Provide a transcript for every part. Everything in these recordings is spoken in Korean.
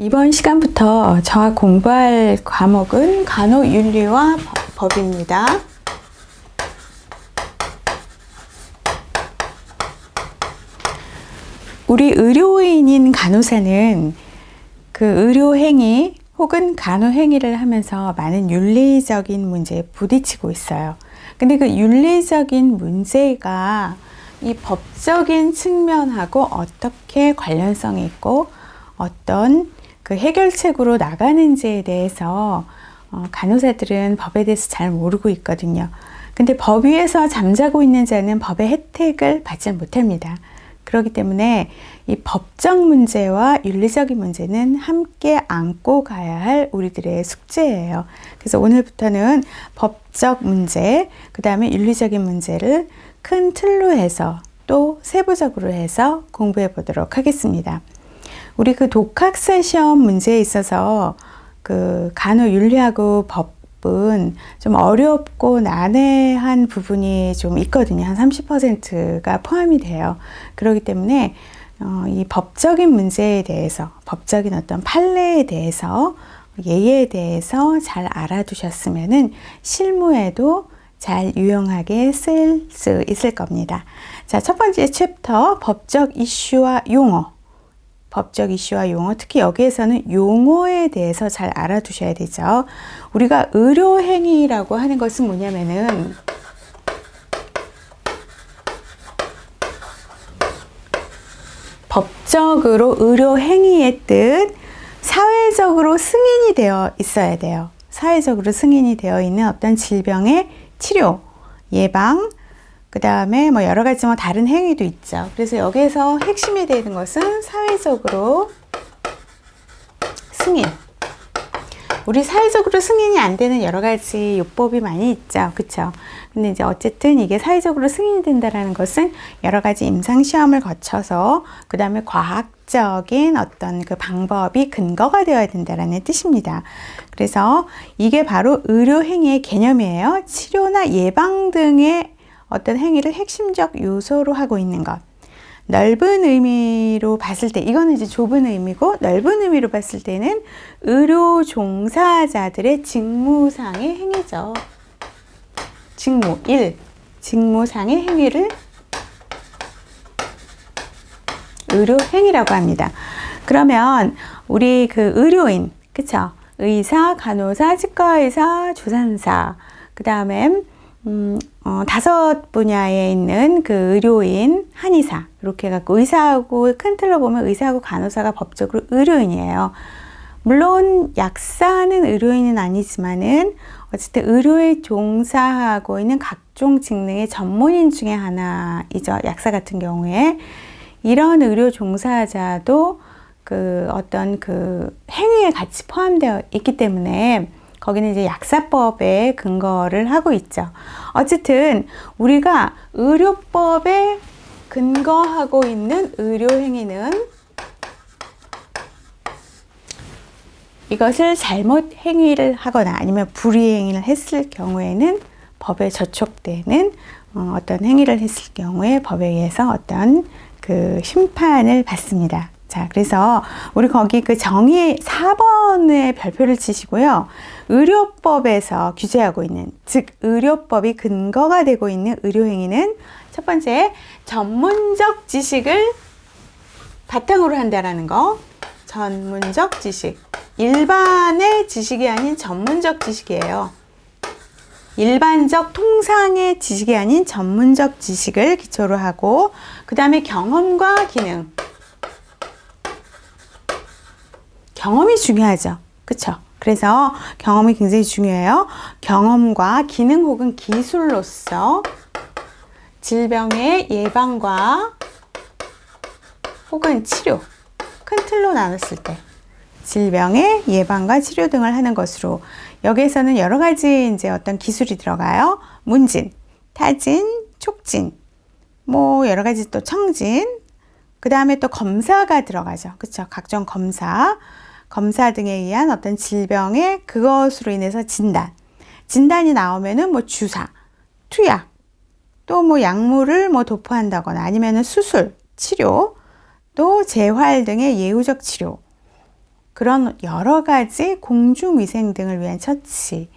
이번 시간부터 저와 공부할 과목은 간호윤리와 법입니다. 우리 의료인인 간호사는 그 의료행위 혹은 간호행위를 하면서 많은 윤리적인 문제에 부딪히고 있어요. 근데 그 윤리적인 문제가 이 법적인 측면하고 어떻게 관련성이 있고 어떤 그 해결책으로 나가는지에 대해서 간호사들은 법에 대해서 잘 모르고 있거든요. 근데 법 위에서 잠자고 있는 자는 법의 혜택을 받지 못합니다. 그렇기 때문에 이 법적 문제와 윤리적인 문제는 함께 안고 가야 할 우리들의 숙제예요. 그래서 오늘부터는 법적 문제, 그 다음에 윤리적인 문제를 큰 틀로 해서 또 세부적으로 해서 공부해 보도록 하겠습니다. 우리 그 독학사 시험 문제에 있어서 그 간호윤리하고 법은 좀 어렵고 난해한 부분이 좀 있거든요. 한 30%가 포함이 돼요. 그렇기 때문에 이 법적인 문제에 대해서, 법적인 어떤 판례에 대해서, 예에 대해서 잘 알아두셨으면은 실무에도 잘 유용하게 쓸 수 있을 겁니다. 자, 첫 번째 챕터, 법적 이슈와 용어. 법적 이슈와 용어, 특히 여기에서는 용어에 대해서 잘 알아두셔야 되죠. 우리가 의료행위라고 하는 것은 뭐냐면은 법적으로 의료행위의 뜻, 사회적으로 승인이 되어 있어야 돼요. 사회적으로 승인이 되어 있는 어떤 질병의 치료, 예방, 그 다음에 뭐 여러 가지 다른 행위도 있죠. 그래서 여기에서 핵심이 되는 것은 사회적으로 승인. 우리 사회적으로 승인이 안 되는 여러 가지 요법이 많이 있죠. 그쵸? 근데 이제 어쨌든 이게 사회적으로 승인이 된다라는 것은 여러 가지 임상시험을 거쳐서 그 다음에 과학적인 어떤 그 방법이 근거가 되어야 된다라는 뜻입니다. 그래서 이게 바로 의료행위의 개념이에요. 치료나 예방 등의 어떤 행위를 핵심적 요소로 하고 있는 것. 넓은 의미로 봤을 때, 이거는 이제 좁은 의미고, 넓은 의미로 봤을 때는 의료 종사자들의 직무상의 행위죠. 직무상의 행위를 의료행위라고 합니다. 그러면 우리 그 의료인, 그쵸? 의사, 간호사, 치과의사, 조산사, 그 다음에 5 분야에 있는 그 의료인, 한의사, 이렇게 해갖고 의사하고, 큰 틀로 보면 의사하고 간호사가 법적으로 의료인이에요. 물론 약사는 의료인은 아니지만은 어쨌든 의료에 종사하고 있는 각종 직능의 전문인 중에 하나이죠. 약사 같은 경우에. 이런 의료 종사자도 그 어떤 그 행위에 같이 포함되어 있기 때문에 거기는 이제 약사법에 근거를 하고 있죠. 어쨌든 우리가 의료법에 근거하고 있는 의료행위는 이것을 잘못 행위를 하거나 아니면 불이행위를 했을 경우에는 법에 저촉되는 어떤 행위를 했을 경우에 법에 의해서 어떤 그 심판을 받습니다. 자, 그래서 우리 거기 그 정의 4번에 별표를 치시고요. 의료법에서 규제하고 있는, 즉 의료법이 근거가 되고 있는 의료행위는 첫 번째, 전문적 지식을 바탕으로 한다라는 거. 전문적 지식. 일반의 지식이 아닌 전문적 지식이에요. 일반적 통상의 지식이 아닌 전문적 지식을 기초로 하고, 그 다음에 경험과 기능. 경험이 중요하죠. 그쵸? 그래서 경험이 굉장히 중요해요. 경험과 기능 혹은 기술로서 질병의 예방과 혹은 치료, 큰 틀로 나눴을 때 질병의 예방과 치료 등을 하는 것으로, 여기에서는 여러 가지 이제 어떤 기술이 들어가요. 문진, 타진, 촉진, 뭐 여러 가지 또 청진, 그 다음에 또 검사가 들어가죠. 그쵸? 각종 검사 등에 의한 어떤 질병의 그것으로 인해서 진단이 나오면은 뭐 주사, 투약, 또 뭐 약물을 뭐 도포한다거나 아니면은 수술, 치료, 또 재활 등의 예후적 치료, 그런 여러 가지 공중위생 등을 위한 처치,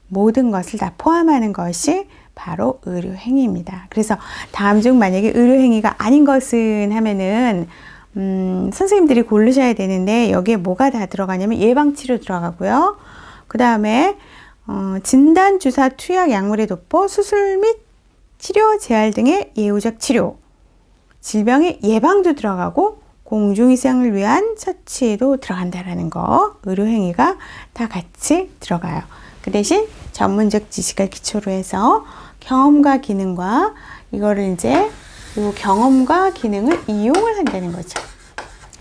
모든 것을 다 포함하는 것이 바로 의료행위입니다. 그래서 다음 중 만약에 의료행위가 아닌 것은 하면은 선생님들이 고르셔야 되는데, 여기에 뭐가 다 들어가냐면 예방치료 들어가고요. 그 다음에 진단, 주사, 투약, 약물의 도포, 수술 및 치료, 재활 등의 예후적 치료, 질병의 예방도 들어가고 공중위생을 위한 처치도 들어간다라는 거, 의료행위가 다 같이 들어가요. 그 대신 전문적 지식을 기초로 해서 경험과 기능과 이거를 이제 이 경험과 기능을 이용을 한다는 거죠.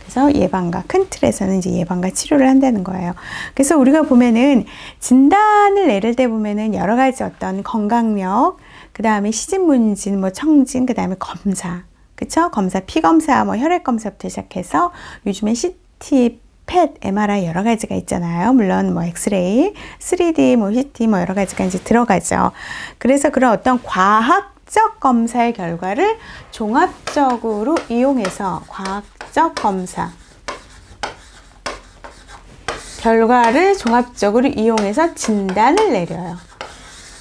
그래서 예방과, 큰 틀에서는 이제 예방과 치료를 한다는 거예요. 그래서 우리가 보면은 진단을 내릴 때 보면은 여러 가지 어떤 건강력, 그 다음에 시진문진, 뭐 청진, 그 다음에 검사, 그쵸? 검사, 피검사, 뭐 혈액검사부터 시작해서 요즘엔 CT, 펫, MRI 여러 가지가 있잖아요. 물론 뭐 엑스레이, 3D, 뭐 CT 뭐 여러 가지가 이제 들어가죠. 그래서 그런 어떤 과학적 검사의 결과를 종합적으로 이용해서 과학적 검사 결과를 종합적으로 이용해서 진단을 내려요.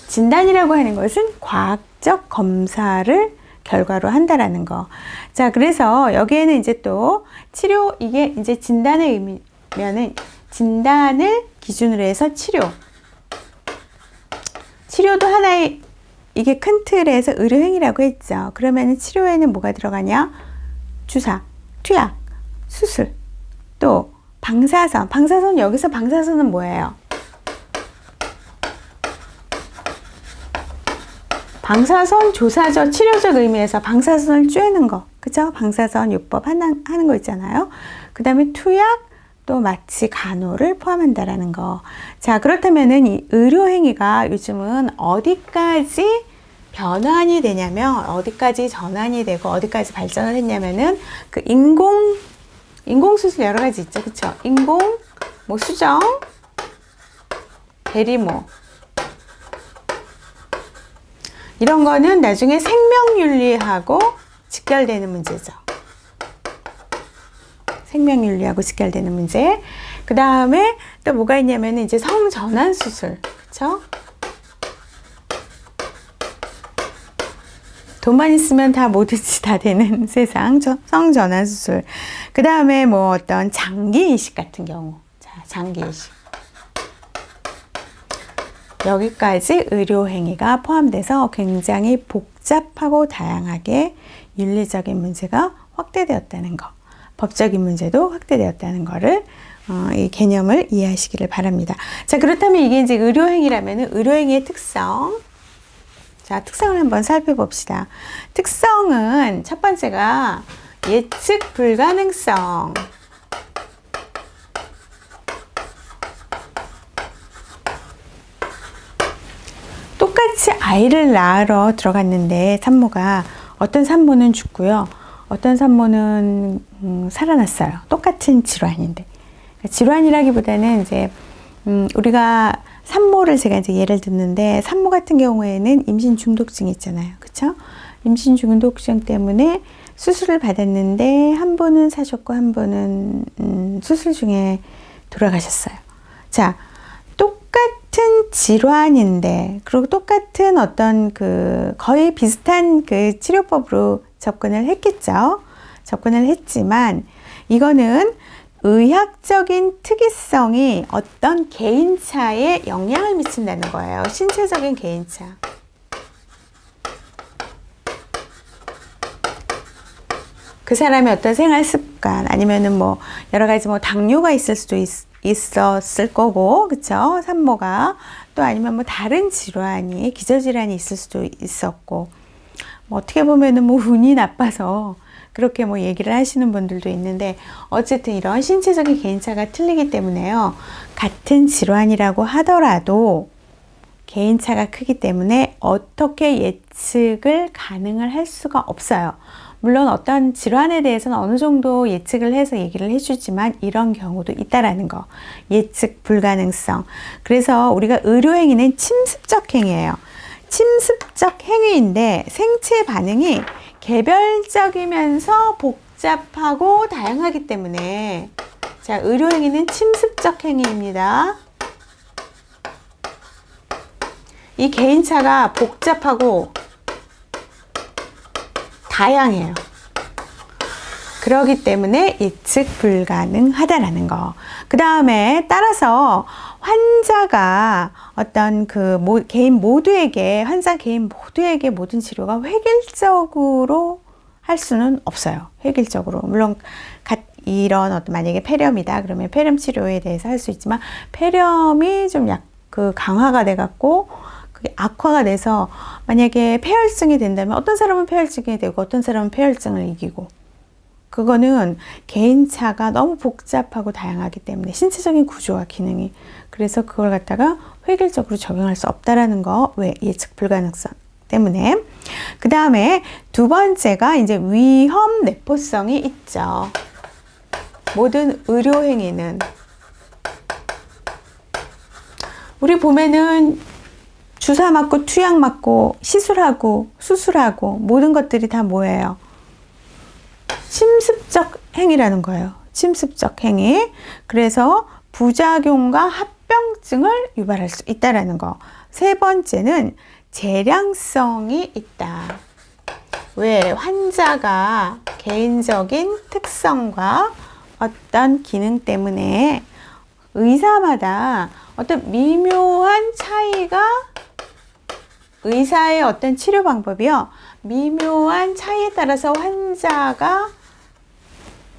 진단이라고 하는 것은 과학적 검사를 결과로 한다라는 거. 자, 그래서 여기에는 이제 또 치료, 이게 이제 진단의 의미면은 진단을 기준으로 해서 치료도 하나의, 이게 큰 틀에서 의료행위라고 했죠. 그러면 치료에는 뭐가 들어가냐? 주사, 투약, 수술, 또 방사선, 여기서 방사선은 뭐예요? 방사선 조사적, 치료적 의미에서 방사선을 쬐는 거, 그죠? 방사선 요법 하는 거 있잖아요. 그 다음에 투약, 또 마취, 간호를 포함한다라는 거. 자, 그렇다면은 이 의료행위가 요즘은 어디까지 변환이 되냐면, 어디까지 전환이 되고, 어디까지 발전을 했냐면은, 그 인공수술 여러 가지 있죠. 그쵸? 뭐 수정, 대리모, 이런 거는 나중에 생명윤리하고 직결되는 문제죠. 생명윤리하고 직결되는 문제. 그 다음에 또 뭐가 있냐면 이제 성전환 수술. 그쵸? 돈만 있으면 다 뭐든지 다 되는 세상. 성전환 수술. 그 다음에 뭐 어떤 장기 이식 같은 경우. 자, 장기 이식. 여기까지 의료행위가 포함돼서 굉장히 복잡하고 다양하게 윤리적인 문제가 확대되었다는 거, 법적인 문제도 확대되었다는 거를 이 개념을 이해하시기를 바랍니다. 자, 그렇다면 이게 이제 의료행위라면 의료행위의 특성. 자, 특성을 한번 살펴봅시다. 특성은 첫 번째가 예측 불가능성. 똑같이 아이를 낳으러 들어갔는데 산모가, 어떤 산모는 죽고요, 어떤 산모는 살아났어요. 똑같은 질환인데. 질환이라기보다는 이제 우리가 산모를 제가 이제 예를 듣는데, 산모 같은 경우에는 임신 중독증이 있잖아요. 그쵸? 임신 중독증 때문에 수술을 받았는데 한 분은 사셨고 한 분은 수술 중에 돌아가셨어요. 자, 똑같은 질환인데, 그리고 똑같은 어떤 거의 비슷한 그 치료법으로 접근을 했겠죠. 접근을 했지만, 이거는 의학적인 특이성이 어떤 개인차에 영향을 미친다는 거예요. 신체적인 개인차. 그 사람의 어떤 생활 습관, 아니면은 뭐 여러 가지 뭐 당뇨가 있을 수도 있었을 거고, 그쵸? 산모가. 또 아니면 뭐 다른 질환이, 기저질환이 있을 수도 있었고, 뭐 어떻게 보면은 뭐 운이 나빠서 그렇게 뭐 얘기를 하시는 분들도 있는데, 어쨌든 이런 신체적인 개인차가 틀리기 때문에요. 같은 질환이라고 하더라도 개인차가 크기 때문에 어떻게 예측을 가능을 할 수가 없어요. 물론 어떤 질환에 대해서는 어느 정도 예측을 해서 얘기를 해주지만 이런 경우도 있다라는 거. 예측 불가능성. 그래서 우리가 의료행위는 침습적 행위예요. 침습적 행위인데 생체 반응이 개별적이면서 복잡하고 다양하기 때문에 자, 의료행위는 침습적 행위입니다. 이 개인차가 복잡하고 다양해요. 그렇기 때문에 예측 불가능하다라는 거. 그 다음에 따라서 환자가 어떤 개인 모두에게, 환자 개인 모두에게 모든 치료가 획일적으로 할 수는 없어요. 획일적으로. 물론, 이런 만약에 폐렴이다. 그러면 폐렴 치료에 대해서 할 수 있지만, 폐렴이 좀 강화가 돼갖고, 그게 악화가 돼서, 만약에 폐혈증이 된다면, 어떤 사람은 폐혈증이 되고, 어떤 사람은 폐혈증을 이기고, 그거는 개인차가 너무 복잡하고 다양하기 때문에 신체적인 구조와 기능이 그래서 그걸 갖다가 획일적으로 적용할 수 없다라는 거. 왜? 예측 불가능성 때문에. 그 다음에 두 번째가 이제 위험 내포성이 있죠. 모든 의료행위는 우리 보면은 주사 맞고 투약 맞고 시술하고 수술하고 모든 것들이 다 뭐예요? 침습적 행위라는 거예요. 침습적 행위. 그래서 부작용과 합병증을 유발할 수 있다라는 거. 세 번째는 재량성이 있다. 왜? 환자가 개인적인 특성과 어떤 기능 때문에 의사마다 어떤 미묘한 차이가 의사의 어떤 치료 방법이요. 미묘한 차이에 따라서 환자가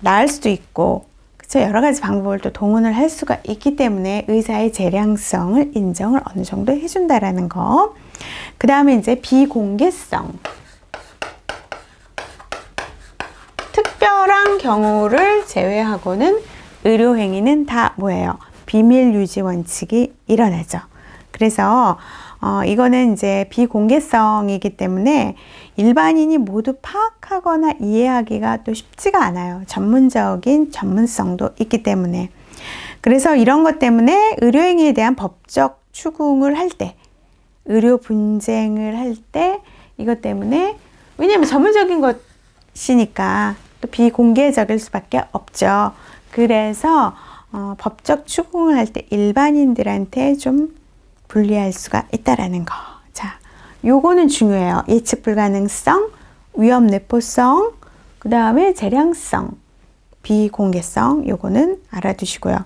나을 수도 있고, 그쵸? 여러 가지 방법을 또 동원을 할 수가 있기 때문에 의사의 재량성을 인정을 어느 정도 해준다라는 거. 그 다음에 이제 비공개성. 특별한 경우를 제외하고는 의료행위는 다 뭐예요? 비밀 유지 원칙이 일어나죠. 그래서 이거는 이제 비공개성이기 때문에 일반인이 모두 파악하거나 이해하기가 또 쉽지가 않아요. 전문적인 전문성도 있기 때문에. 그래서 이런 것 때문에 의료행위에 대한 법적 추궁을 할 때, 의료 분쟁을 할 때 이것 때문에, 왜냐하면 전문적인 것이니까 또 비공개적일 수밖에 없죠. 그래서 법적 추궁을 할 때 일반인들한테 좀 불리할 수가 있다라는 거. 자, 요거는 중요해요. 예측 불가능성, 위험 내포성, 그 다음에 재량성, 비공개성, 요거는 알아두시고요.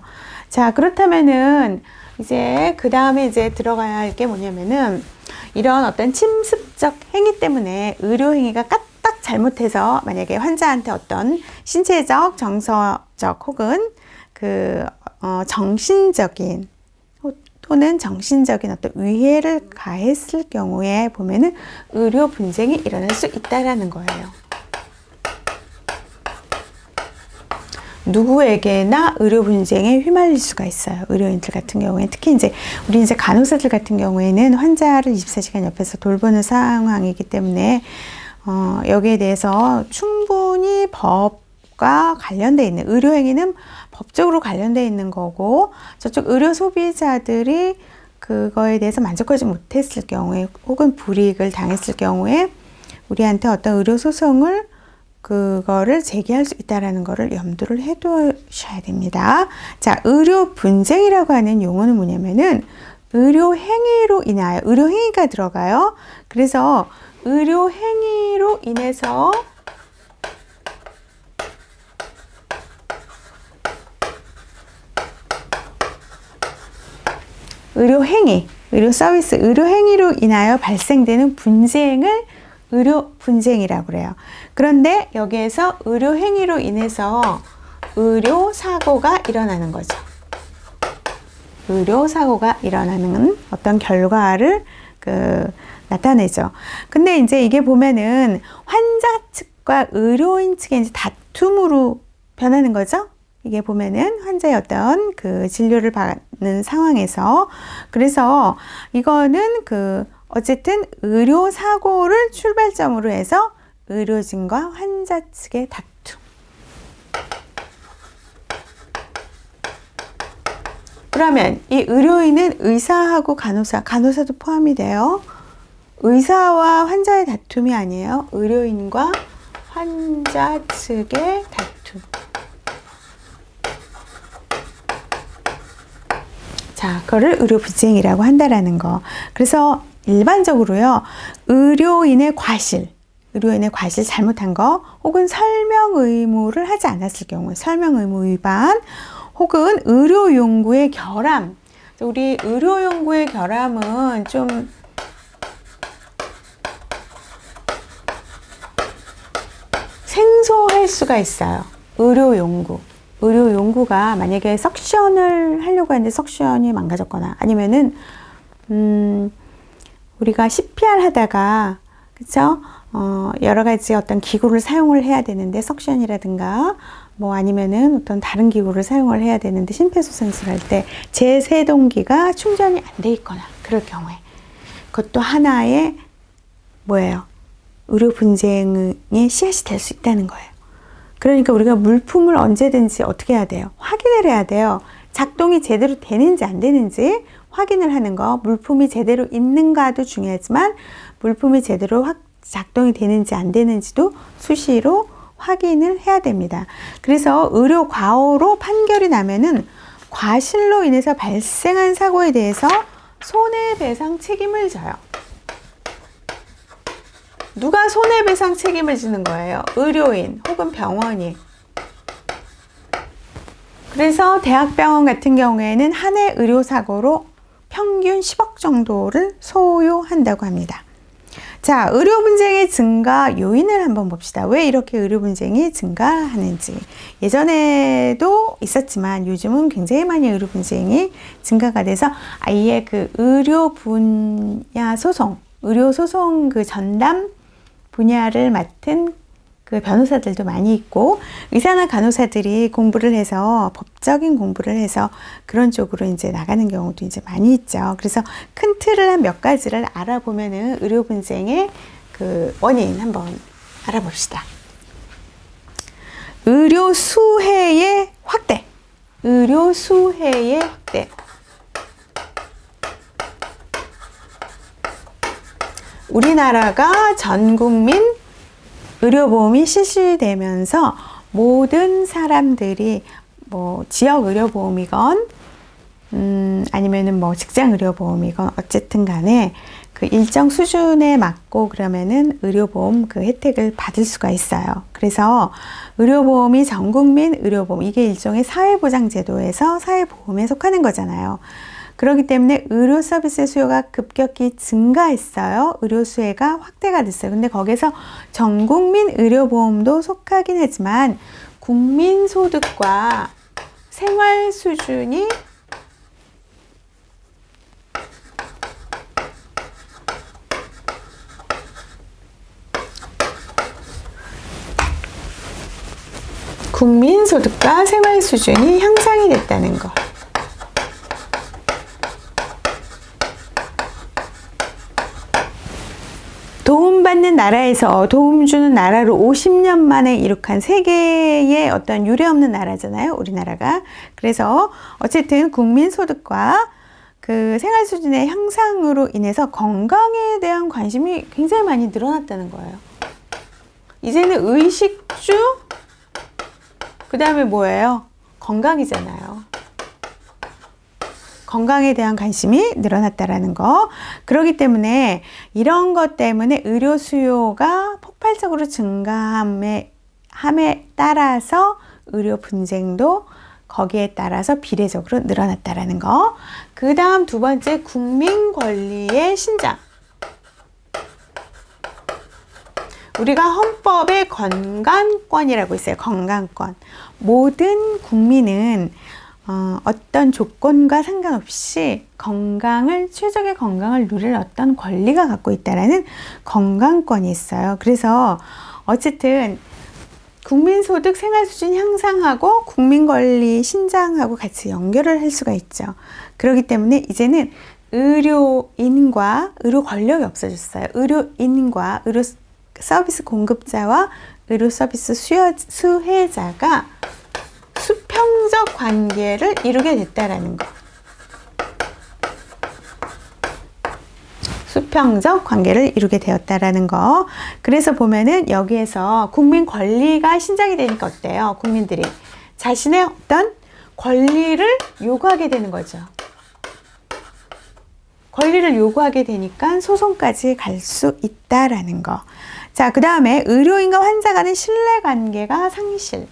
자, 그렇다면은 이제 그 다음에 이제 들어가야 할 게 뭐냐면은 이런 어떤 침습적 행위 때문에 의료행위가 까딱 잘못해서 만약에 환자한테 어떤 신체적, 정서적 혹은 정신적인 또는 정신적인 어떤 위해를 가했을 경우에 보면은 의료 분쟁이 일어날 수 있다라는 거예요. 누구에게나 의료 분쟁에 휘말릴 수가 있어요. 의료인들 같은 경우에 특히 우리 간호사들 같은 경우에는 환자를 24시간 옆에서 돌보는 상황이기 때문에 여기에 대해서 충분히 법과 관련돼 있는 의료행위는 법적으로 관련돼 있는 거고, 저쪽 의료 소비자들이 그거에 대해서 만족하지 못했을 경우에 혹은 불이익을 당했을 경우에 우리한테 어떤 의료 소송을 그거를 제기할 수 있다는 거를 염두를 해 두셔야 됩니다. 자, 의료 분쟁이라고 하는 용어는 뭐냐면은 의료 행위로 인하여, 의료 행위가 들어가요. 그래서 의료 행위로 인해서 의료 행위, 의료 서비스, 의료 행위로 인하여 발생되는 분쟁을 의료 분쟁이라고 그래요. 그런데 여기에서 의료 행위로 인해서 의료 사고가 일어나는 거죠. 의료 사고가 일어나는 어떤 결과를 나타내죠. 근데 이제 이게 보면은 환자 측과 의료인 측의 이제 다툼으로 변하는 거죠. 이게 보면은 환자의 어떤 진료를 받는 상황에서, 그래서 이거는 어쨌든 의료 사고를 출발점으로 해서 의료진과 환자 측의 다툼. 그러면 이 의료인은 의사하고 간호사도 포함이 돼요. 의사와 환자의 다툼이 아니에요. 의료인과 환자 측의 다툼. 자, 그거를 의료분쟁이라고 한다라는 거. 그래서 일반적으로요, 의료인의 과실 잘못한 거, 혹은 설명 의무를 하지 않았을 경우에 설명 의무 위반, 혹은 의료 용구의 결함. 우리 의료 용구의 결함은 좀 생소할 수가 있어요. 의료 용구가 만약에 석션을 하려고 하는데 석션이 망가졌거나, 아니면은 우리가 CPR 하다가, 그쵸? 여러 가지 어떤 기구를 사용을 해야 되는데, 석션이라든가 뭐 아니면은 어떤 다른 기구를 사용을 해야 되는데, 심폐소생술 할 때 제세동기가 충전이 안 돼 있거나 그럴 경우에, 그것도 하나의 뭐예요? 의료 분쟁의 씨앗이 될 수 있다는 거예요. 그러니까 우리가 물품을 언제든지 어떻게 해야 돼요? 확인을 해야 돼요. 작동이 제대로 되는지 안 되는지 확인을 하는 거. 물품이 제대로 있는가도 중요하지만 물품이 제대로 작동이 되는지 안 되는지도 수시로 확인을 해야 됩니다. 그래서 의료 과오로 판결이 나면은 과실로 인해서 발생한 사고에 대해서 손해배상 책임을 져요. 누가 손해배상 책임을 지는 거예요? 의료인 혹은 병원이. 그래서 대학병원 같은 경우에는 한 해 의료사고로 평균 10억 정도를 소요한다고 합니다. 자, 의료 분쟁의 증가 요인을 한번 봅시다. 왜 이렇게 의료 분쟁이 증가하는지. 예전에도 있었지만 요즘은 굉장히 많이 의료 분쟁이 증가가 돼서 아예 그 의료 분야 소송, 의료 소송 그 전담 분야를 맡은 그 변호사들도 많이 있고, 의사나 간호사들이 공부를 해서, 법적인 공부를 해서 그런 쪽으로 이제 나가는 경우도 이제 많이 있죠. 그래서 큰 틀을 한 몇 가지를 알아보면은 의료 분쟁의 그 원인 한번 알아봅시다. 의료 수혜의 확대. 우리나라가 전 국민 의료보험이 실시되면서 모든 사람들이 뭐 지역 의료보험이건 아니면은 뭐 직장 의료보험이건 어쨌든 간에 그 일정 수준에 맞고 그러면은 의료보험 그 혜택을 받을 수가 있어요. 그래서 의료보험이 전국민 의료보험, 이게 일종의 사회보장제도에서 사회보험에 속하는 거잖아요. 그렇기 때문에 의료 서비스 수요가 급격히 증가했어요. 의료 수혜가 확대가 됐어요. 근데 거기서 전국민 의료보험도 속하긴 하지만 국민소득과 생활 수준이 향상이 됐다는 거. 도움받는 나라에서 도움 주는 나라로 50년 만에 이룩한 세계의 어떤 유례없는 나라잖아요, 우리나라가. 그래서 어쨌든 국민소득과 그 생활 수준의 향상으로 인해서 건강에 대한 관심이 굉장히 많이 늘어났다는 거예요. 이제는 의식주, 그 다음에 뭐예요? 건강이잖아요. 건강에 대한 관심이 늘어났다라는 거. 그렇기 때문에 이런 것 때문에 의료 수요가 폭발적으로 증가함에 따라서 의료 분쟁도 거기에 따라서 비례적으로 늘어났다라는 거. 그 다음 두 번째, 국민 권리의 신장. 우리가 헌법에 건강권이라고 있어요. 건강권. 모든 국민은 어떤 조건과 상관없이 최적의 건강을 누릴 어떤 권리가 갖고 있다라는 건강권이 있어요. 그래서 어쨌든 국민소득 생활수준 향상하고 국민권리 신장하고 같이 연결을 할 수가 있죠. 그렇기 때문에 이제는 의료인과 의료 권력이 없어졌어요. 의료인과 의료 서비스 공급자와 의료 서비스 수혜자가 수평적 관계를 이루게 됐다라는 거. 수평적 관계를 이루게 되었다라는 거. 그래서 보면은 여기에서 국민 권리가 신장이 되니까 어때요? 국민들이 자신의 어떤 권리를 요구하게 되는 거죠. 권리를 요구하게 되니까 소송까지 갈 수 있다라는 거. 자, 그 다음에 의료인과 환자 간의 신뢰관계가 상실.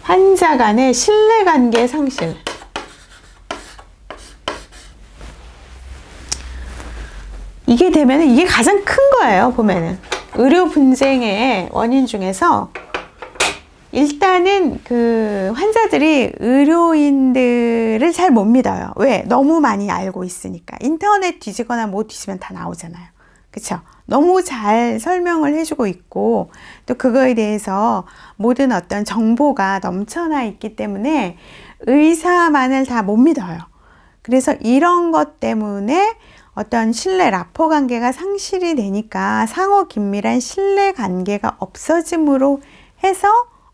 환자 간의 신뢰관계 상실. 이게 되면 이게 가장 큰 거예요. 보면은 의료 분쟁의 원인 중에서 일단은 그 환자들이 의료인들을 잘 못 믿어요. 왜? 너무 많이 알고 있으니까. 인터넷 뒤지거나 뭐 뒤지면 다 나오잖아요. 그쵸? 너무 잘 설명을 해주고 있고 또 그거에 대해서 모든 어떤 정보가 넘쳐나 있기 때문에 의사만을 다 못 믿어요. 그래서 이런 것 때문에 어떤 신뢰, 라포 관계가 상실이 되니까 상호 긴밀한 신뢰 관계가 없어짐으로 해서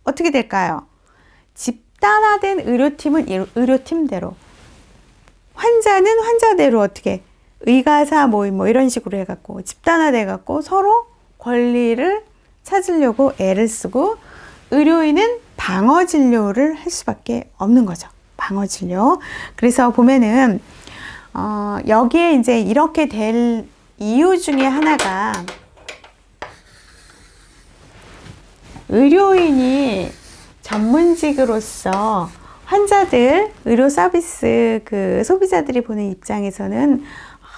어떻게 될까요? 집단화된 의료팀은 의료팀대로, 환자는 환자대로 어떻게 의가사 모임 뭐 이런 식으로 해갖고 집단화돼 갖고 서로 권리를 찾으려고 애를 쓰고 의료인은 방어 진료를 할 수밖에 없는 거죠. 방어 진료. 그래서 보면은 여기에 이제 이렇게 될 이유 중에 하나가 의료인이 전문직으로서 환자들, 의료 서비스 그 소비자들이 보는 입장에서는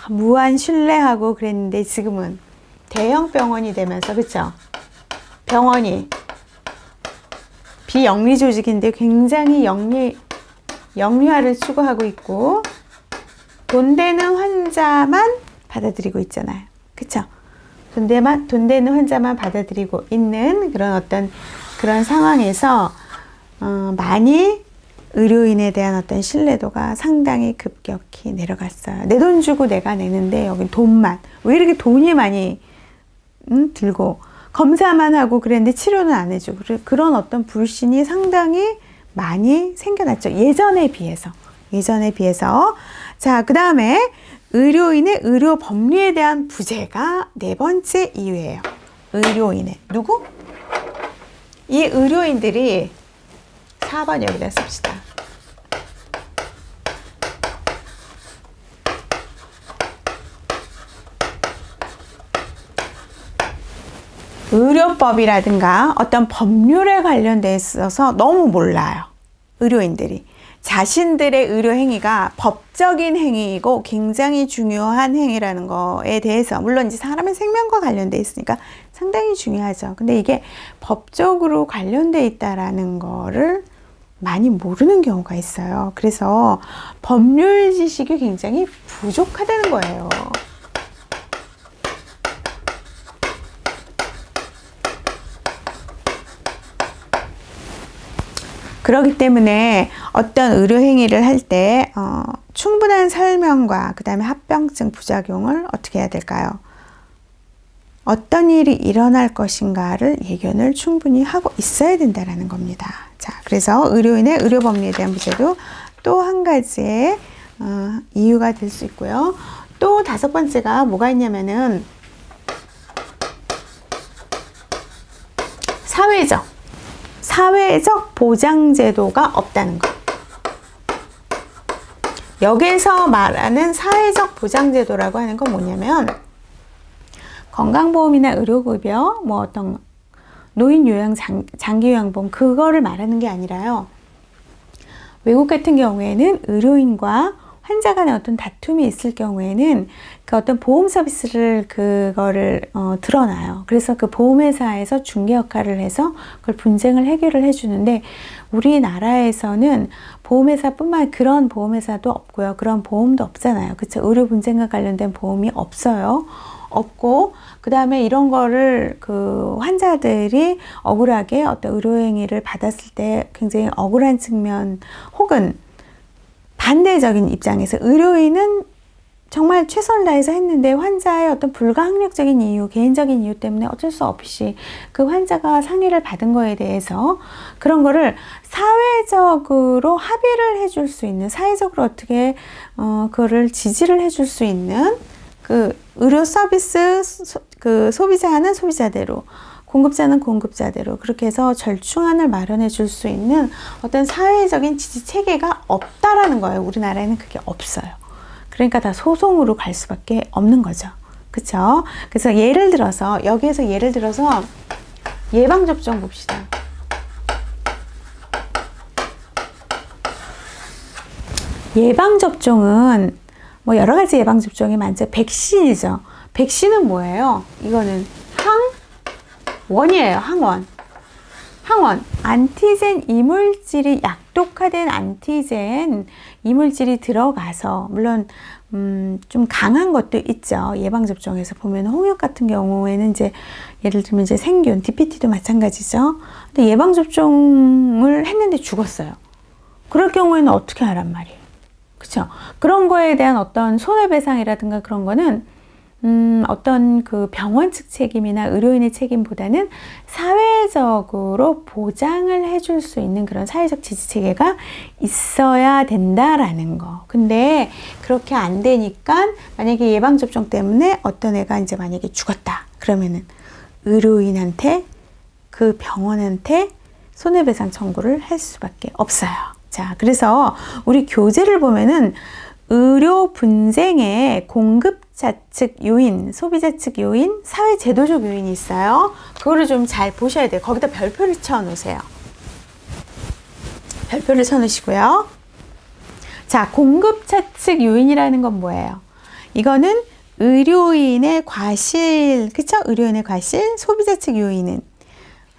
무한 신뢰하고 그랬는데 지금은 대형 병원이 되면서, 그쵸? 병원이 비영리 조직인데 굉장히 영리화를 추구하고 있고 돈 되는 환자만 받아들이고 있잖아요. 그쵸? 돈 되는 환자만 받아들이고 있는 그런 어떤 그런 상황에서 많이 의료인에 대한 어떤 신뢰도가 상당히 급격히 내려갔어요. 내 돈 주고 내가 내는데 여기 돈만, 왜 이렇게 돈이 많이 들고 검사만 하고 그랬는데 치료는 안 해주고 그런 어떤 불신이 상당히 많이 생겨났죠. 예전에 비해서. 자, 그 다음에 의료인의 의료 법리에 대한 부재가 네 번째 이유예요. 의료인의 누구? 이 의료인들이 4번 여기다 씁시다. 의료법이라든가 어떤 법률에 관련돼 있어서 너무 몰라요. 의료인들이. 자신들의 의료 행위가 법적인 행위이고 굉장히 중요한 행위라는 거에 대해서, 물론 이제 사람의 생명과 관련돼 있으니까 상당히 중요하죠. 근데 이게 법적으로 관련돼 있다라는 거를 많이 모르는 경우가 있어요. 그래서 법률 지식이 굉장히 부족하다는 거예요. 그렇기 때문에 어떤 의료 행위를 할 때 충분한 설명과 그 다음에 합병증 부작용을 어떻게 해야 될까요? 어떤 일이 일어날 것인가를 예견을 충분히 하고 있어야 된다는 겁니다. 자, 그래서 의료인의 의료법리에 대한 부재도 또 한 가지의 이유가 될 수 있고요. 또 다섯 번째가 뭐가 있냐면은 사회적 보장제도가 없다는 것. 여기서 말하는 사회적 보장제도라고 하는 건 뭐냐면 건강보험이나 의료급여, 뭐 어떤 노인요양, 장기요양보험 그거를 말하는 게 아니라요. 외국 같은 경우에는 의료인과 환자 간의 어떤 다툼이 있을 경우에는 그 어떤 보험 서비스를 그거를 드러나요. 그래서 그 보험회사에서 중개 역할을 해서 그걸 분쟁을 해결을 해주는데 우리나라에서는 보험회사뿐만 그런 보험회사도 없고요. 그런 보험도 없잖아요. 그쵸? 의료 분쟁과 관련된 보험이 없어요. 없고 그 다음에 이런 거를 그 환자들이 억울하게 어떤 의료행위를 받았을 때 굉장히 억울한 측면 혹은 반대적인 입장에서 의료인은 정말 최선을 다해서 했는데 환자의 어떤 불가항력적인 이유, 개인적인 이유 때문에 어쩔 수 없이 그 환자가 상해를 받은 거에 대해서 그런 거를 사회적으로 합의를 해줄 수 있는, 사회적으로 어떻게 그거를 지지를 해줄 수 있는 그 의료 서비스 그 소비자는 소비자대로, 공급자는 공급자대로 그렇게 해서 절충안을 마련해 줄 수 있는 어떤 사회적인 지지 체계가 없다라는 거예요. 우리나라에는 그게 없어요. 그러니까 다 소송으로 갈 수밖에 없는 거죠. 그쵸? 그래서 예를 들어서 여기에서 예방접종 봅시다. 예방접종은 뭐 여러 가지 예방접종이 많죠. 백신이죠. 백신은 뭐예요? 이거는 항원이에요. 항원. 안티젠 이물질이 약독화된 안티젠 이물질이 들어가서 물론 좀 강한 것도 있죠. 예방접종에서 보면 홍역 같은 경우에는 이제 예를 들면 이제 생균, DPT도 마찬가지죠. 근데 예방접종을 했는데 죽었어요. 그럴 경우에는 어떻게 하란 말이에요. 그쵸? 그런 거에 대한 어떤 손해배상이라든가 그런 거는 어떤 그 병원 측 책임이나 의료인의 책임보다는 사회적으로 보장을 해줄 수 있는 그런 사회적 지지 체계가 있어야 된다라는 거. 근데 그렇게 안 되니까 만약에 예방접종 때문에 어떤 애가 이제 만약에 죽었다. 그러면은 의료인한테 그 병원한테 손해배상 청구를 할 수밖에 없어요. 자, 그래서 우리 교재를 보면은 의료 분쟁의 공급자 측 요인, 소비자 측 요인, 사회제도적 요인이 있어요. 그거를 좀 잘 보셔야 돼요. 거기다 별표를 쳐 놓으세요. 별표를 쳐 놓으시고요. 자, 공급자 측 요인이라는 건 뭐예요? 이거는 의료인의 과실, 그쵸? 의료인의 과실, 소비자 측 요인은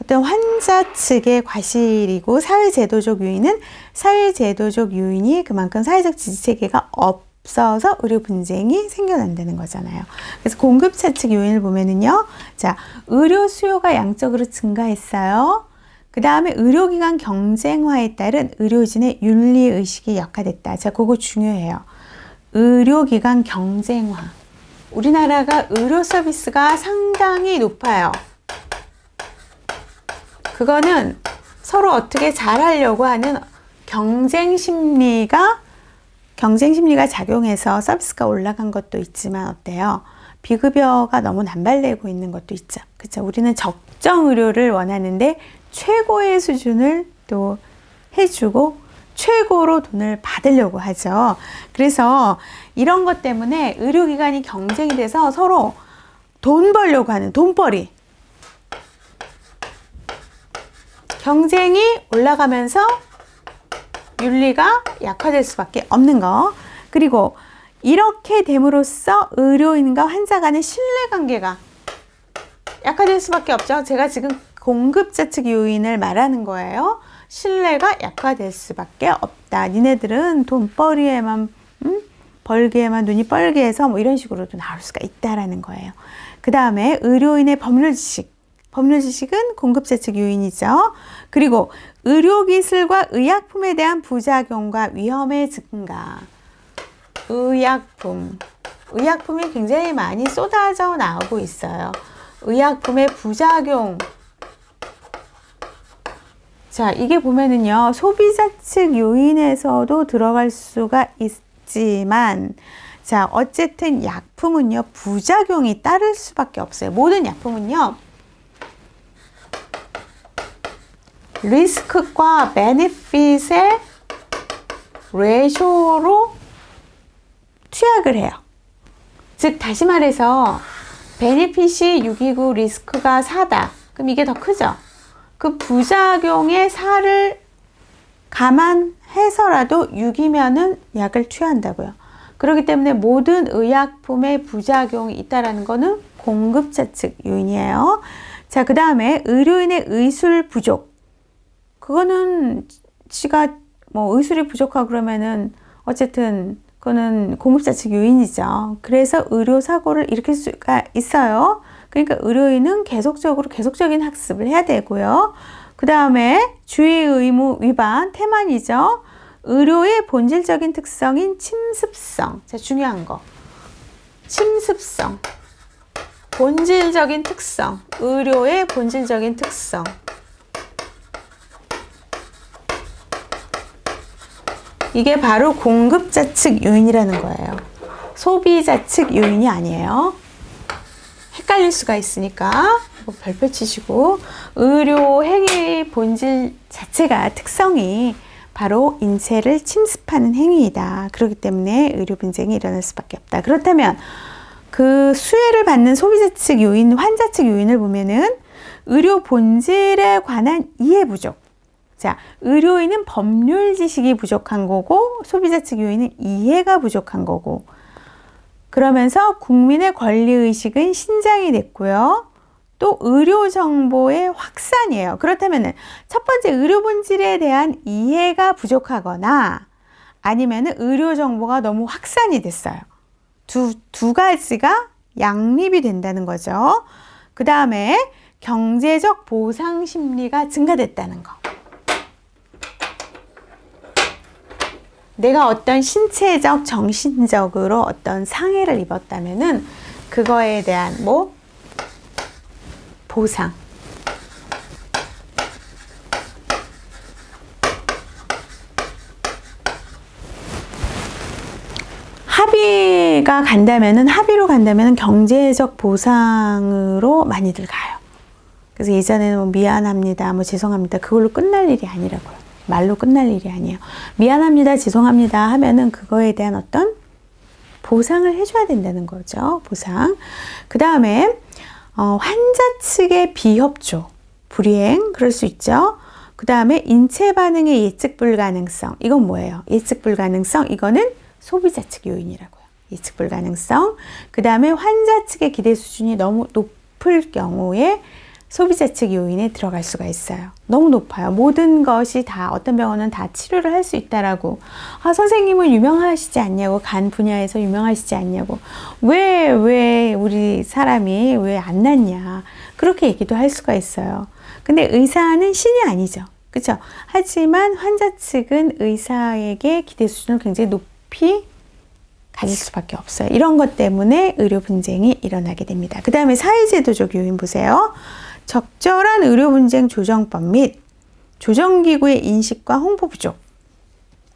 어떤 환자 측의 과실이고 사회제도적 요인은 사회제도적 요인이 그만큼 사회적 지지체계가 없어서 의료 분쟁이 생겨난다는 거잖아요. 그래서 공급자 측 요인을 보면은요. 자, 의료 수요가 양적으로 증가했어요. 그 다음에 의료기관 경쟁화에 따른 의료진의 윤리의식이 약화됐다. 자, 그거 중요해요. 의료기관 경쟁화. 우리나라가 의료 서비스가 상당히 높아요. 그거는 서로 어떻게 잘하려고 하는 경쟁 심리가 작용해서 서비스가 올라간 것도 있지만 어때요? 비급여가 너무 남발되고 있는 것도 있죠. 그렇죠? 우리는 적정 의료를 원하는데 최고의 수준을 또 해주고 최고로 돈을 받으려고 하죠. 그래서 이런 것 때문에 의료기관이 경쟁이 돼서 서로 돈 벌려고 하는 돈벌이. 경쟁이 올라가면서 윤리가 약화될 수밖에 없는 거. 그리고 이렇게 됨으로써 의료인과 환자 간의 신뢰관계가 약화될 수밖에 없죠. 제가 지금 공급자 측 요인을 말하는 거예요. 신뢰가 약화될 수밖에 없다. 니네들은 돈벌이에만 벌기에만 눈이 뻘게 해서 뭐 이런 식으로도 나올 수가 있다라는 거예요. 그 다음에 의료인의 법률 지식. 법률 지식은 공급자 측 요인이죠. 그리고 의료기술과 의약품에 대한 부작용과 위험의 증가. 의약품이 굉장히 많이 쏟아져 나오고 있어요. 의약품의 부작용. 자, 이게 보면은요, 소비자 측 요인에서도 들어갈 수가 있지만, 자, 어쨌든 약품은요, 부작용이 따를 수밖에 없어요. 모든 약품은요, 리스크과 베네핏의 레이쇼로 투약을 해요. 즉 다시 말해서 베네핏이 6이고 리스크가 4다. 그럼 이게 더 크죠? 그 부작용의 4를 감안해서라도 6이면은 약을 투여한다고요. 그렇기 때문에 모든 의약품의 부작용이 있다라는 거는 공급자 측 요인이에요. 자, 그 다음에 의료인의 의술 부족. 그거는 지가 뭐 의술이 부족하고 그러면은 어쨌든 그거는 공급자 측 요인이죠. 그래서 의료 사고를 일으킬 수가 있어요. 그러니까 의료인은 계속적인 학습을 해야 되고요. 그 다음에 주의 의무 위반, 태만이죠. 의료의 본질적인 특성인 침습성. 자, 중요한 거. 침습성. 본질적인 특성. 의료의 본질적인 특성. 이게 바로 공급자 측 요인이라는 거예요. 소비자 측 요인이 아니에요. 헷갈릴 수가 있으니까 치시고 별표 치시고 의료 행위 본질 자체가 특성이 바로 인체를 침습하는 행위이다. 그렇기 때문에 의료 분쟁이 일어날 수밖에 없다. 그렇다면 그 수혜를 받는 소비자 측 요인, 환자 측 요인을 보면은 의료 본질에 관한 이해 부족. 자, 의료인은 법률 지식이 부족한 거고 소비자 측 요인은 이해가 부족한 거고 그러면서 국민의 권리의식은 신장이 됐고요. 또 의료 정보의 확산이에요. 그렇다면 첫 번째 의료 본질에 대한 이해가 부족하거나 아니면 의료 정보가 너무 확산이 됐어요. 두 가지가 양립이 된다는 거죠. 그 다음에 경제적 보상 심리가 증가됐다는 거. 내가 어떤 신체적, 정신적으로 어떤 상해를 입었다면은 그거에 대한 보상. 합의로 간다면은 경제적 보상으로 많이들 가요. 그래서 예전에는 미안합니다, 죄송합니다. 그걸로 끝날 일이 아니라고요. 말로 끝날 일이 아니에요. 미안합니다, 죄송합니다 하면은 그거에 대한 어떤 보상을 해줘야 된다는 거죠. 보상. 그 다음에 환자 측의 비협조, 불이행, 그럴 수 있죠. 그 다음에 인체 반응의 예측 불가능성. 이건 뭐예요? 예측 불가능성. 이거는 소비자 측 요인이라고요. 예측 불가능성. 그 다음에 환자 측의 기대 수준이 너무 높을 경우에 소비자 측 요인에 들어갈 수가 있어요. 너무 높아요. 모든 것이 다 어떤 병원은 다 치료를 할 수 있다라고. 선생님은 유명하시지 않냐고. 간 분야에서 유명하시지 않냐고. 왜 우리 사람이 왜 안 낫냐. 그렇게 얘기도 할 수가 있어요. 근데 의사는 신이 아니죠. 그렇죠? 하지만 환자 측은 의사에게 기대 수준을 굉장히 높이 가질 수밖에 없어요. 이런 것 때문에 의료 분쟁이 일어나게 됩니다. 그 다음에 사회제도적 요인 보세요. 적절한 의료 분쟁 조정법 및 조정기구의 인식과 홍보 부족.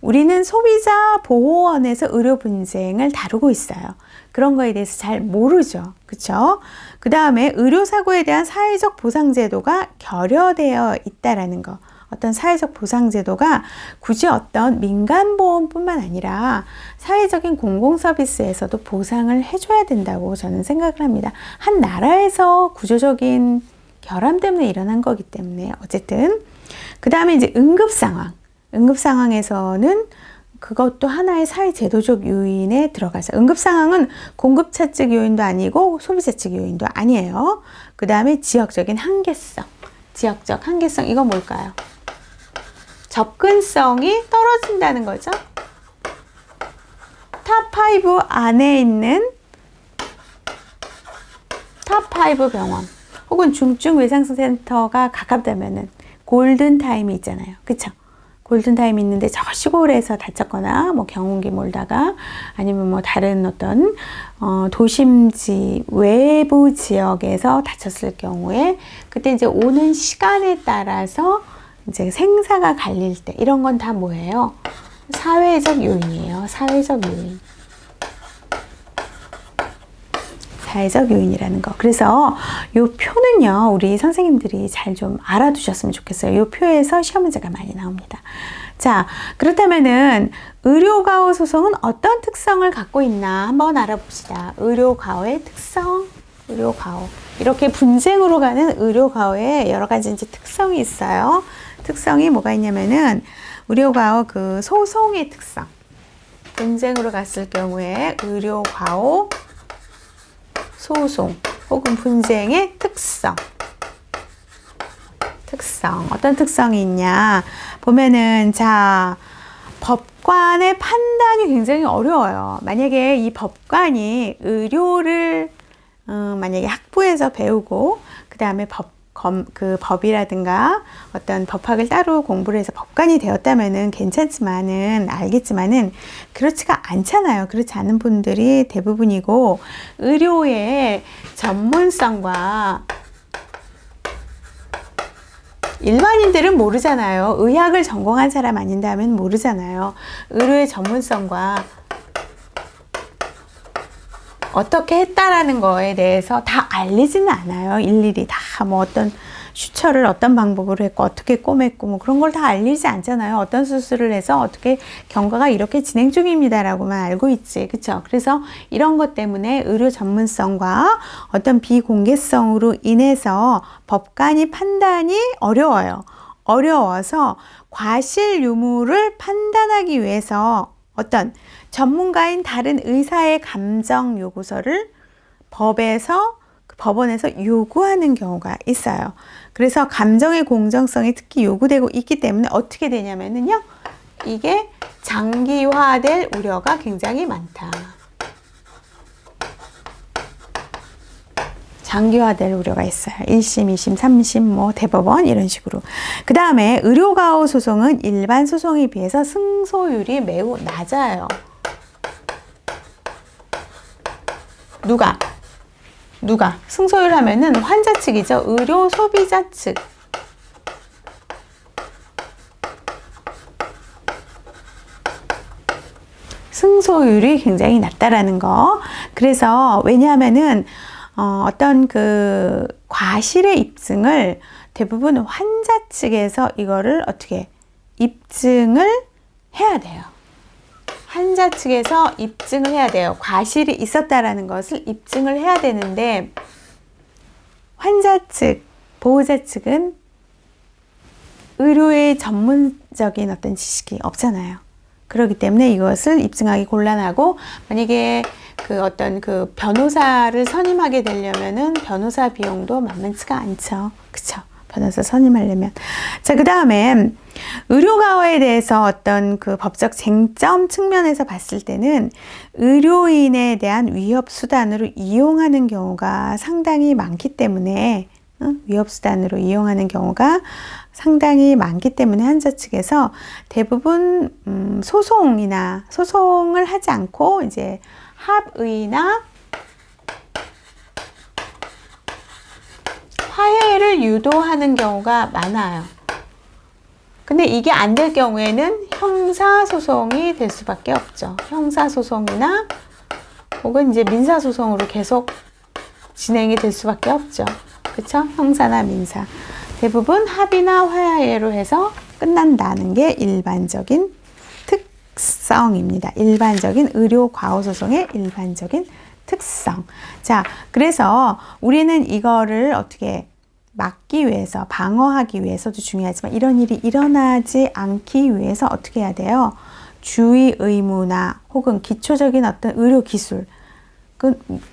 우리는 소비자 보호원에서 의료 분쟁을 다루고 있어요. 그런 거에 대해서 잘 모르죠. 그렇죠? 그 다음에 의료사고에 대한 사회적 보상제도가 결여되어 있다라는 거. 어떤 사회적 보상제도가 굳이 어떤 민간보험뿐만 아니라 사회적인 공공서비스에서도 보상을 해줘야 된다고 저는 생각을 합니다. 한 나라에서 구조적인 결함 때문에 일어난 거기 때문에 어쨌든 그 다음에 이제 응급상황에서는 그것도 하나의 사회제도적 요인에 들어가서 응급상황은 공급차 측 요인도 아니고 소비자 측 요인도 아니에요. 그 다음에 지역적 한계성 이건 뭘까요? 접근성이 떨어진다는 거죠. 탑5 안에 있는 탑5 병원 혹은 중증 외상센터가 가깝다면은 골든타임이 있잖아요. 그쵸? 골든타임이 있는데 저 시골에서 다쳤거나 경운기 몰다가 아니면 다른 어떤 도심지 외부 지역에서 다쳤을 경우에 그때 이제 오는 시간에 따라서 이제 생사가 갈릴 때 이런 건 다 뭐예요? 사회적 요인이에요. 사회적 요인. 사회적 요인이라는 거. 그래서 이 표는요, 우리 선생님들이 잘 좀 알아두셨으면 좋겠어요. 이 표에서 시험 문제가 많이 나옵니다. 자, 그렇다면은 의료가호 소송은 어떤 특성을 갖고 있나 한번 알아봅시다. 의료가호의 특성, 의료가호. 이렇게 분쟁으로 가는 의료가호에 여러 가지 이제 특성이 있어요. 특성이 뭐가 있냐면은 의료가호 그 소송의 특성. 분쟁으로 갔을 경우에 의료가호 소송 혹은 분쟁의 특성. 어떤 특성이 있냐 보면은 자 법관의 판단이 굉장히 어려워요. 만약에 이 법관이 의료를 만약에 학부에서 배우고 그 다음에 법이라든가 어떤 법학을 따로 공부를 해서 법관이 되었다면은 괜찮지만은 알겠지만은 그렇지가 않잖아요. 그렇지 않은 분들이 대부분이고 의료의 전문성과 일반인들은 모르잖아요. 의학을 전공한 사람 아닌다면 모르잖아요. 의료의 전문성과 어떻게 했다라는 거에 대해서 다 알리지는 않아요. 일일이 다 뭐 어떤 수처를 어떤 방법으로 했고 어떻게 꼬맸고 뭐 그런 걸 다 알리지 않잖아요. 어떤 수술을 해서 어떻게 경과가 이렇게 진행 중입니다라고만 알고 있지. 그쵸? 그래서 이런 것 때문에 의료 전문성과 어떤 비공개성으로 인해서 법관이 판단이 어려워요. 어려워서 과실 유무를 판단하기 위해서 어떤 전문가인 다른 의사의 감정 요구서를 법원에서 요구하는 경우가 있어요. 그래서 감정의 공정성이 특히 요구되고 있기 때문에 어떻게 되냐면요. 이게 장기화될 우려가 굉장히 많다. 장기화될 우려가 있어요. 1심, 2심, 3심, 뭐 대법원 이런 식으로. 그 다음에 의료가호 소송은 일반 소송에 비해서 승소율이 매우 낮아요. 누가? 승소율 하면은 환자 측이죠. 의료 소비자 측. 승소율이 굉장히 낮다라는 거. 그래서 왜냐하면은 어떤 그 과실의 입증을 대부분 환자 측에서 이거를 어떻게 입증을 해야 돼요. 환자 측에서 입증을 해야 돼요. 과실이 있었다라는 것을 입증을 해야 되는데 환자 측, 보호자 측은 의료의 전문적인 어떤 지식이 없잖아요. 그렇기 때문에 이것을 입증하기 곤란하고 만약에 그 어떤 그 변호사를 선임하게 되려면은 변호사 비용도 만만치가 않죠. 그쵸? 변호사 선임하려면. 자, 그 다음에 의료가호에 대해서 어떤 그 법적 쟁점 측면에서 봤을 때는 의료인에 대한 위협 수단으로 이용하는 경우가 상당히 많기 때문에 위협 수단으로 이용하는 경우가 상당히 많기 때문에 환자 측에서 대부분 소송을 하지 않고 이제 합의나 화해를 유도하는 경우가 많아요. 근데 이게 안 될 경우에는 형사소송이 될 수밖에 없죠. 형사소송이나 혹은 이제 민사소송으로 계속 진행이 될 수밖에 없죠. 그쵸? 형사나 민사. 대부분 합의나 화해로 해서 끝난다는 게 일반적인 특성입니다. 일반적인 의료과호소송의 일반적인 특성. 자, 그래서 우리는 이거를 어떻게 막기 위해서, 방어하기 위해서도 중요하지만 이런 일이 일어나지 않기 위해서 어떻게 해야 돼요? 주의 의무나 혹은 기초적인 어떤 의료기술,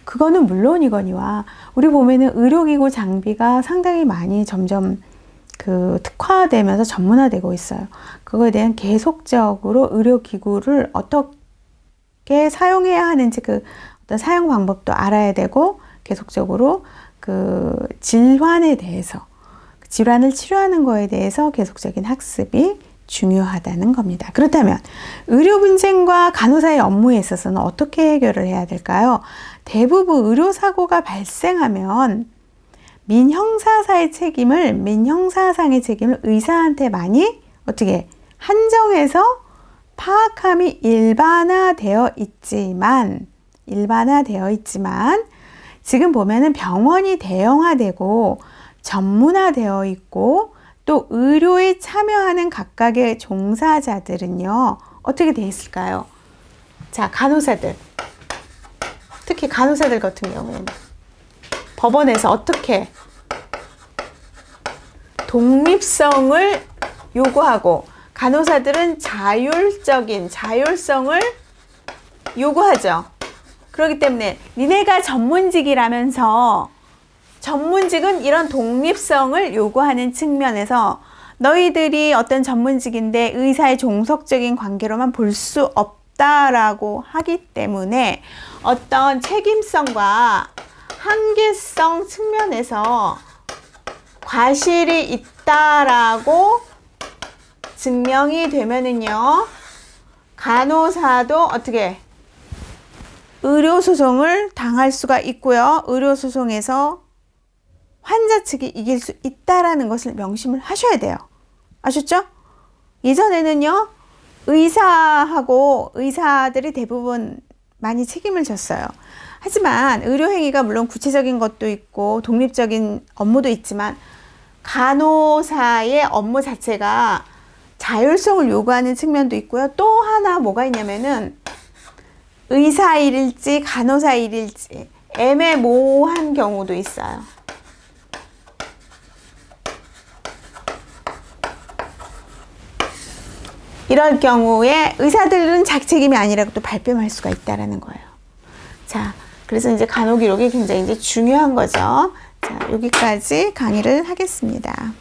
그거는 물론이거니와 우리 보면은 의료기구 장비가 상당히 많이 점점 그 특화되면서 전문화되고 있어요. 그거에 대한 계속적으로 의료기구를 어떻게 사용해야 하는지 그 어떤 사용 방법도 알아야 되고 계속적으로 그 질환에 대해서 질환을 치료하는 거에 대해서 계속적인 학습이 중요하다는 겁니다. 그렇다면 의료 분쟁과 간호사의 업무에 있어서는 어떻게 해결을 해야 될까요? 대부분 의료사고가 발생하면 민형사상의 책임을 의사한테 많이 어떻게 한정해서 파악함이 일반화되어 있지만 지금 보면은 병원이 대형화되고 전문화되어 있고 또 의료에 참여하는 각각의 종사자들은요 어떻게 되어 있을까요? 자, 간호사들, 특히 간호사들 같은 경우에는 법원에서 어떻게 독립성을 요구하고 간호사들은 자율성을 요구하죠. 그렇기 때문에 니네가 전문직이라면서 전문직은 이런 독립성을 요구하는 측면에서 너희들이 어떤 전문직인데 의사의 종속적인 관계로만 볼 수 없다라고 하기 때문에 어떤 책임성과 한계성 측면에서 과실이 있다라고 증명이 되면은요, 간호사도 어떻게 의료소송을 당할 수가 있고요. 의료소송에서 환자 측이 이길 수 있다라는 것을 명심을 하셔야 돼요. 아셨죠? 예전에는요, 의사들이 대부분 많이 책임을 졌어요. 하지만 의료행위가 물론 구체적인 것도 있고 독립적인 업무도 있지만 간호사의 업무 자체가 자율성을 요구하는 측면도 있고요. 또 하나 뭐가 있냐면은 의사 일일지 간호사 일일지 애매모호한 경우도 있어요. 이럴 경우에 의사들은 자기 책임이 아니라고 또 발뺌할 수가 있다라는 거예요. 자, 그래서 이제 간호 기록이 굉장히 이제 중요한 거죠. 자, 여기까지 강의를 하겠습니다.